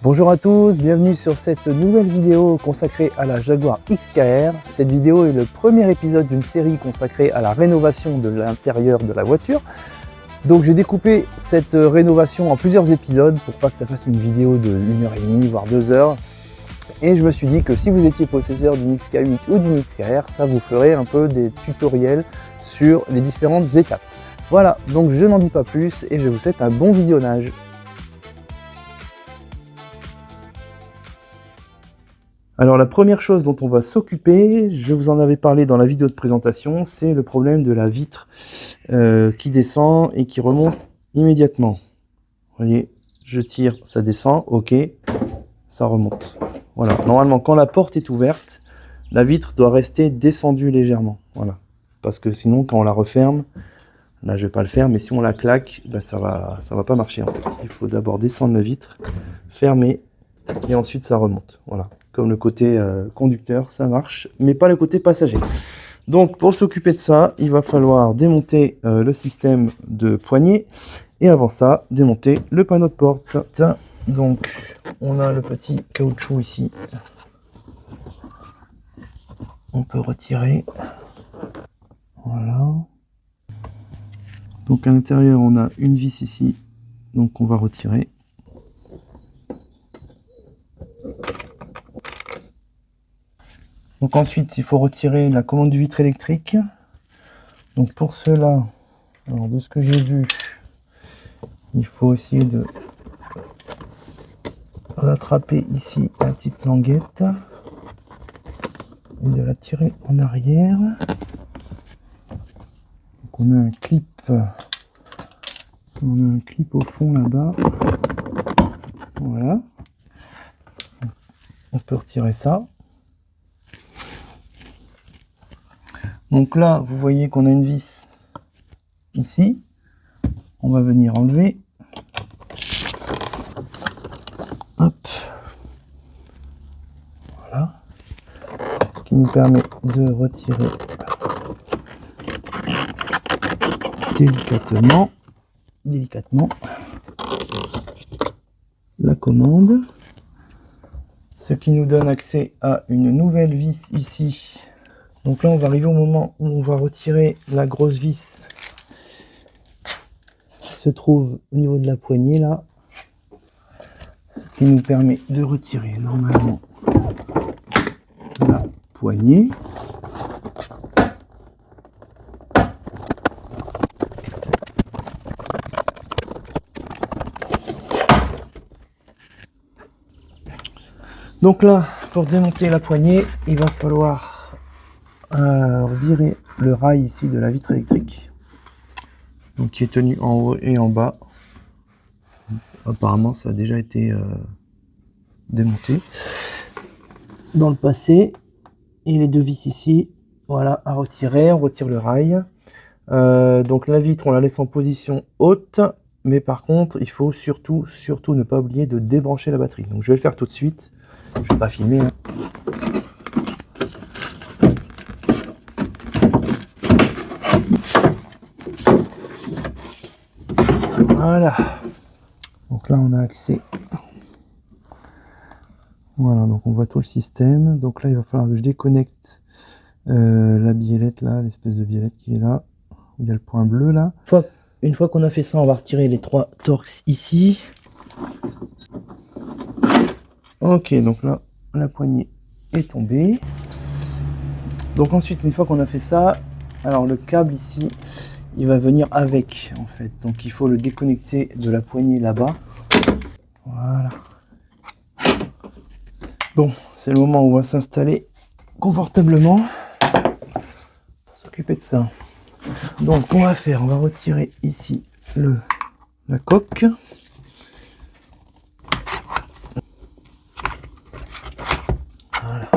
Bonjour à tous, bienvenue sur cette nouvelle vidéo consacrée à la Jaguar XKR. Cette vidéo est le premier épisode d'une série consacrée à la rénovation de l'intérieur de la voiture. Donc j'ai découpé cette rénovation en plusieurs épisodes pour pas que ça fasse une vidéo de 1h30 voire 2 heures. Et je me suis dit que si vous étiez possesseur d'une XK8 ou d'une XKR, ça vous ferait un peu des tutoriels sur les différentes étapes. Voilà, donc je n'en dis pas plus et je vous souhaite un bon visionnage. Alors la première chose dont on va s'occuper, je vous en avais parlé dans la vidéo de présentation, c'est le problème de la vitre qui descend et qui remonte immédiatement. Vous voyez, je tire, ça descend, ok, ça remonte. Voilà, normalement quand la porte est ouverte, la vitre doit rester descendue légèrement. Voilà, parce que sinon quand on la referme, là je vais pas le faire, mais si on la claque, ben, ça va pas marcher en fait. Il faut d'abord descendre la vitre, fermer et ensuite ça remonte. Voilà. Comme le côté conducteur, ça marche, mais pas le côté passager. Donc pour s'occuper de ça, il va falloir démonter le système de poignée et avant ça, démonter le panneau de porte. Donc on a le petit caoutchouc ici. On peut retirer. Voilà. Donc à l'intérieur, on a une vis ici, donc on va retirer. Donc ensuite, il faut retirer la commande du vitre électrique. Donc pour cela, alors de ce que j'ai vu, il faut essayer de rattraper ici la petite languette et de la tirer en arrière. Donc on a un clip au fond là-bas. Voilà. On peut retirer ça. Donc là, vous voyez qu'on a une vis ici. On va venir enlever. Hop. Voilà. Ce qui nous permet de retirer délicatement la commande. Ce qui nous donne accès à une nouvelle vis ici. Donc là, on va arriver au moment où on va retirer la grosse vis qui se trouve au niveau de la poignée là. Ce qui nous permet de retirer normalement la poignée. Donc là, pour démonter la poignée, il va falloir virer le rail ici de la vitre électrique, donc qui est tenu en haut et en bas. Apparemment ça a déjà été démonté dans le passé, et les deux vis ici, voilà, à retirer. On retire le rail. Donc la vitre on la laisse en position haute, mais par contre il faut surtout ne pas oublier de débrancher la batterie. Donc je vais le faire tout de suite, je vais pas filmer hein. Voilà, donc là on a accès. Voilà, donc on voit tout le système. Donc là il va falloir que je déconnecte la biellette là, l'espèce de biellette qui est là, où il y a le point bleu là. Une fois qu'on a fait ça, on va retirer les 3 Torx ici. Ok, donc là la poignée est tombée. Donc ensuite, une fois qu'on a fait ça, alors le câble ici, il va venir avec en fait. Donc il faut le déconnecter de la poignée là-bas. Voilà. Bon, c'est le moment où on va s'installer confortablement pour s'occuper de ça. Donc ce qu'on va faire, on va retirer ici la coque. Voilà.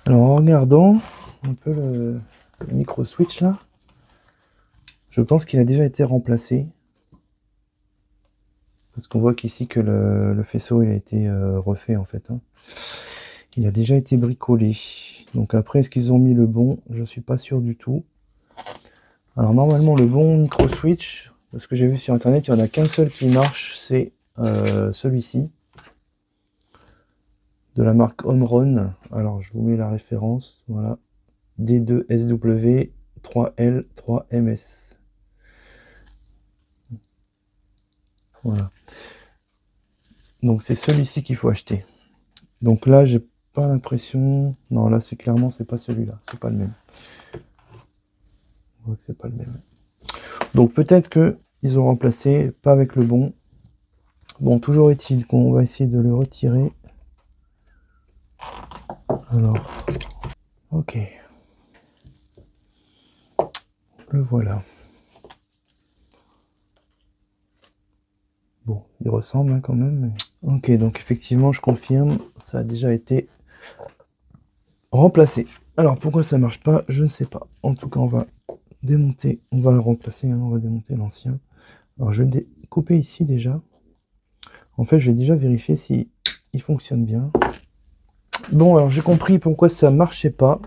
Alors en regardant un peu le micro switch là, je pense qu'il a déjà été remplacé. Parce qu'on voit qu'ici que le faisceau il a été refait en fait. Hein. Il a déjà été bricolé. Donc après, est-ce qu'ils ont mis le bon? Je suis pas sûr du tout. Alors normalement, le bon micro switch, ce que j'ai vu sur internet, il n'y en a qu'un seul qui marche, c'est celui-ci. de la marque Omron. Alors je vous mets la référence, voilà, D2SW 3L 3MS. Voilà. Donc c'est celui-ci qu'il faut acheter. Donc là j'ai pas l'impression, non là c'est clairement c'est pas celui-là, c'est pas le même. On voit que c'est pas le même. Donc peut-être que ils ont remplacé, pas avec le bon. Bon, toujours est-il qu'on va essayer de le retirer. Alors, ok. Le voilà. Bon, il ressemble hein, quand même. Mais... Ok, donc effectivement, je confirme, ça a déjà été remplacé. Alors, pourquoi ça marche pas, je ne sais pas. En tout cas, on va démonter, on va le remplacer, hein, on va démonter l'ancien. Alors, je vais couper ici déjà. En fait, je vais déjà vérifier si il fonctionne bien. Bon, alors j'ai compris pourquoi ça marchait pas.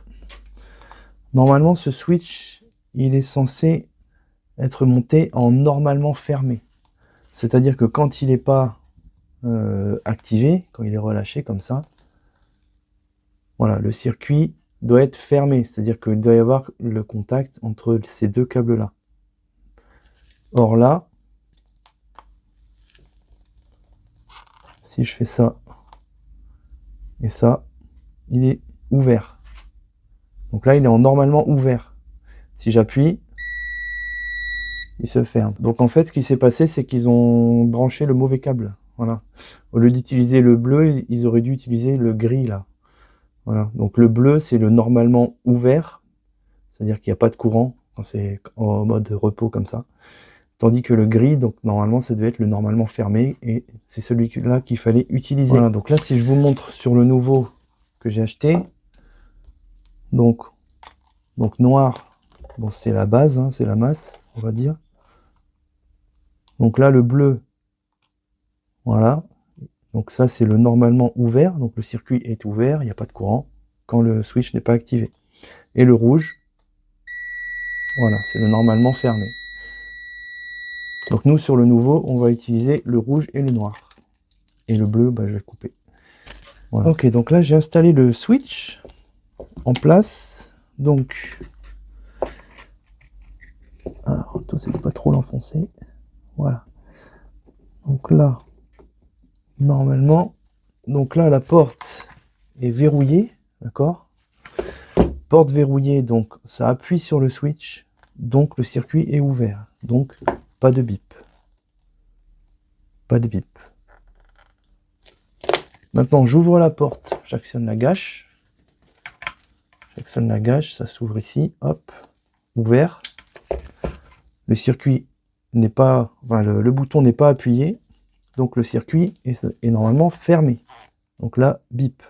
Normalement, ce switch, il est censé être monté en normalement fermé. C'est-à-dire que quand il n'est pas activé, quand il est relâché comme ça, voilà, le circuit doit être fermé. C'est-à-dire qu'il doit y avoir le contact entre ces deux câbles-là. Or là, si je fais ça et ça, il est ouvert. Donc là, il est en normalement ouvert. Si j'appuie, il se ferme. Donc en fait, ce qui s'est passé, c'est qu'ils ont branché le mauvais câble. Voilà. Au lieu d'utiliser le bleu, ils auraient dû utiliser le gris là. Voilà. Donc le bleu, c'est le normalement ouvert, c'est-à-dire qu'il n'y a pas de courant quand c'est en mode repos comme ça. Tandis que le gris, donc normalement, ça devait être le normalement fermé, et c'est celui-là qu'il fallait utiliser. Voilà. Donc là, si je vous montre sur le nouveau que j'ai acheté, donc noir, bon, c'est la base, hein, c'est la masse, on va dire. Donc là, le bleu, voilà. Donc ça, c'est le normalement ouvert. Donc le circuit est ouvert, il n'y a pas de courant quand le switch n'est pas activé. Et le rouge, voilà, c'est le normalement fermé. Donc nous, sur le nouveau, on va utiliser le rouge et le noir. Et le bleu, bah, je vais le couper. Voilà. Ok, donc là, j'ai installé le switch en place. Donc, alors, toi, c'est pas trop l'enfoncer. Voilà. Donc là, normalement, donc là, la porte est verrouillée, d'accord? Porte verrouillée, donc ça appuie sur le switch, donc le circuit est ouvert. Donc, pas de bip. Pas de bip. Maintenant, j'ouvre la porte, j'actionne la gâche. J'actionne la gâche, ça s'ouvre ici, hop, ouvert. Le circuit n'est pas, enfin, le bouton n'est pas appuyé, donc le circuit est normalement fermé. Donc là, bip.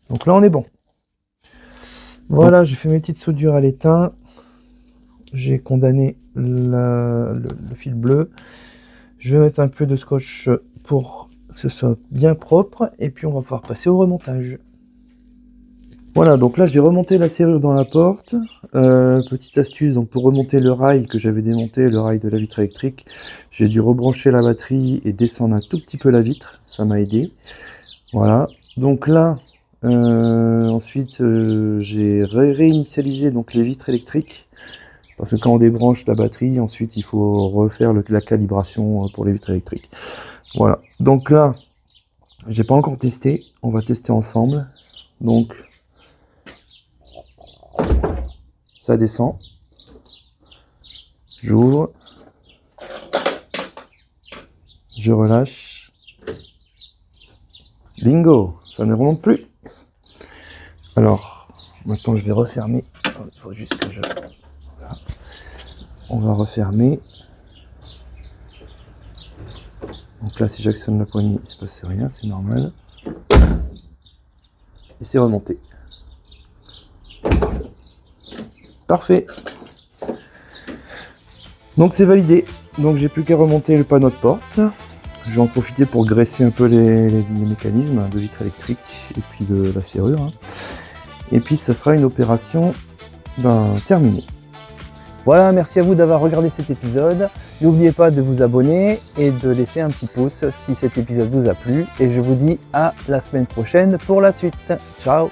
Donc là, on est bon. Voilà, j'ai fait mes petites soudures à l'étain. J'ai condamné le fil bleu. Je vais mettre un peu de scotch pour que ce soit bien propre. Et puis, on va pouvoir passer au remontage. Voilà, donc là, j'ai remonté la serrure dans la porte. Petite astuce, donc pour remonter le rail que j'avais démonté, le rail de la vitre électrique, j'ai dû rebrancher la batterie et descendre un tout petit peu la vitre. Ça m'a aidé. Voilà. Donc là, ensuite, j'ai réinitialisé donc les vitres électriques. Parce que quand on débranche la batterie, ensuite, il faut refaire la calibration pour les vitres électriques. Voilà. Donc là, j'ai pas encore testé. On va tester ensemble. Donc, ça descend. J'ouvre. Je relâche. Bingo! Ça ne remonte plus. Alors, maintenant je vais refermer. Il faut juste que je... Voilà. On va refermer. Donc là, si j'actionne la poignée, il ne se passe rien, c'est normal. Et c'est remonté. Parfait. Donc c'est validé. Donc j'ai plus qu'à remonter le panneau de porte. Je vais en profiter pour graisser un peu les mécanismes de vitre électrique et puis de la serrure. Et puis ça sera une opération terminée. Voilà, merci à vous d'avoir regardé cet épisode. N'oubliez pas de vous abonner et de laisser un petit pouce si cet épisode vous a plu. Et je vous dis à la semaine prochaine pour la suite. Ciao!